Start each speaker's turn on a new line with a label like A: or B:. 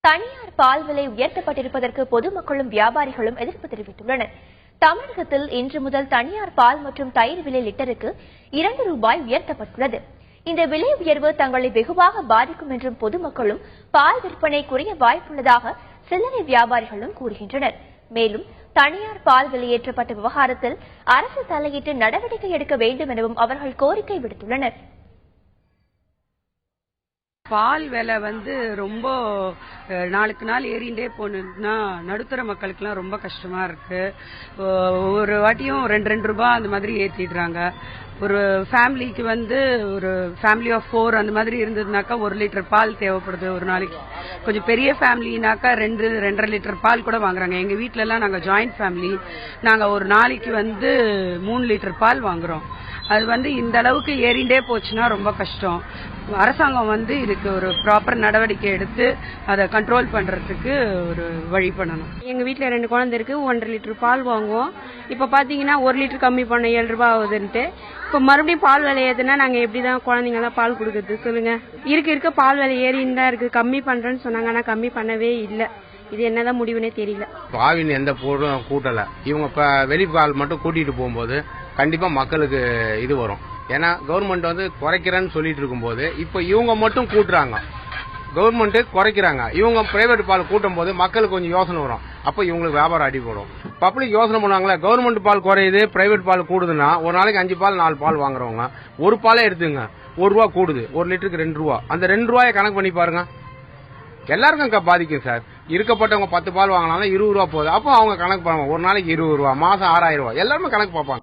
A: தனியார் பால் விலை உயர்த்தப்பட்டிருப்பதற்கு பொதுமக்களும் வியாபாரிகளும் எதிர்ப்பு தெரிவித்துள்ளனர். தமிழகத்தில் இன்று முதல் தனியார் பால் மற்றும் தயிர் விலை லிட்டருக்கு ₹2 உயர்த்தப்பட்டுள்ளது. இந்த விலை உயர்வு தங்களை வெகுவாக பாதிக்கும் என்றும் பொதுமக்களும் பால் விற்பனை குறைய வாய்ப்புள்ளதாக சில்லறை வியாபாரிகளும் கூறுகின்றனர். மேலும் தனியார் பால் வெளியேற்றப்பட்ட விவகாரத்தில் அரசு தலையிட்டு நடவடிக்கை எடுக்க வேண்டும் எனவும் அவர்கள் கோரிக்கை விடுத்துள்ளனர்.
B: பால் விலை ரொம்ப நாளுக்கு நாள் ஏறிண்டே போனா நடுத்தர மக்களுக்குலாம் ரொம்ப கஷ்டமா இருக்கு. ஒரு வாட்டியும் ₹2 அந்த மாதிரி ஏத்திடுறாங்க. ஒரு ஃபேமிலிக்கு ஒரு ஃபேமிலி ஆஃப் 4 அந்த மாதிரி இருந்ததுனாக்கா 1 லிட்டர் பால் தேவைப்படுது ஒரு நாளைக்கு. கொஞ்சம் பெரிய ஃபேமிலினாக்கா 2.5 லிட்டர் பால் கூட வாங்குறாங்க. எங்க வீட்ல எல்லாம் நாங்க ஜாயிண்ட் ஃபேமிலி, நாங்க ஒரு நாளைக்கு 3 லிட்டர் பால் வாங்குறோம். அது இந்த அளவுக்கு ஏறிண்டே போச்சுன்னா ரொம்ப கஷ்டம். அரசாங்கம் இதுக்கு ஒரு ப்ராப்பர் நடவடிக்கை எடுத்து அதை கண்ட்ரோல் பண்றதுக்கு ஒரு வழி பண்ணணும்.
C: எங்க வீட்டுல 2 குழந்தை இருக்கு. 1.5 லிட்டர் பால் வாங்குவோம். இப்ப பாத்தீங்கன்னா 1 லிட்டர் கம்மி பண்ண ₹7 ஆகுதுன்ட்டு இப்ப மறுபடியும் பால் விலை ஏதுன்னா நாங்க எப்படிதான் குழந்தைங்க எல்லாம் பால் கொடுக்கறது சொல்லுங்க. இருக்க பால் விலை ஏறின்னு தான் இருக்கு. கம்மி பண்றேன்னு சொன்னாங்க, ஆனா கம்மி பண்ணவே இல்ல. இது என்னதான் முடிவுனே தெரியல.
D: பாவின் எந்த பொருளும் கூட்டல. இவங்க வெளிப்பால் மட்டும் கூட்டிட்டு போகும்போது கண்டிப்பா மக்களுக்கு இது வரும். ஏன்னா கவர்மெண்ட் குறைக்கிறேன்னு சொல்லிட்டு இருக்கும்போது இப்ப இவங்க மட்டும் கூட்டுறாங்க. கவர்மெண்ட் குறைக்கிறாங்க, இவங்க பிரைவேட் பால் கூட்டும் போது மக்களுக்கு கொஞ்சம் யோசனை வரும். அப்ப இவங்களுக்கு வியாபாரம் அடிபடும். பப்ளிக் யோசனை பண்ணுவாங்களே, கவர்மெண்ட் பால் குறையுது, பிரைவேட் பால் கூடுதுன்னா ஒரு நாளைக்கு 5 பால் 4 பால் வாங்குறவங்க ஒரு பாலே எடுத்துங்க ₹1 கூடுது, 1 லிட்டருக்கு ₹2. அந்த ₹2 கணக்கு பண்ணி பாருங்க. எல்லாருக்கும் பாதிக்கும் சார். இருக்கப்பட்டவங்க 10 பால் வாங்கினாலும் ₹20 போகுது. அப்போ அவங்க கணக்கு பண்ணுவாங்க, ஒரு நாளைக்கு ₹20, மாசம் ₹6000, எல்லாருமே கணக்கு பார்ப்பாங்க.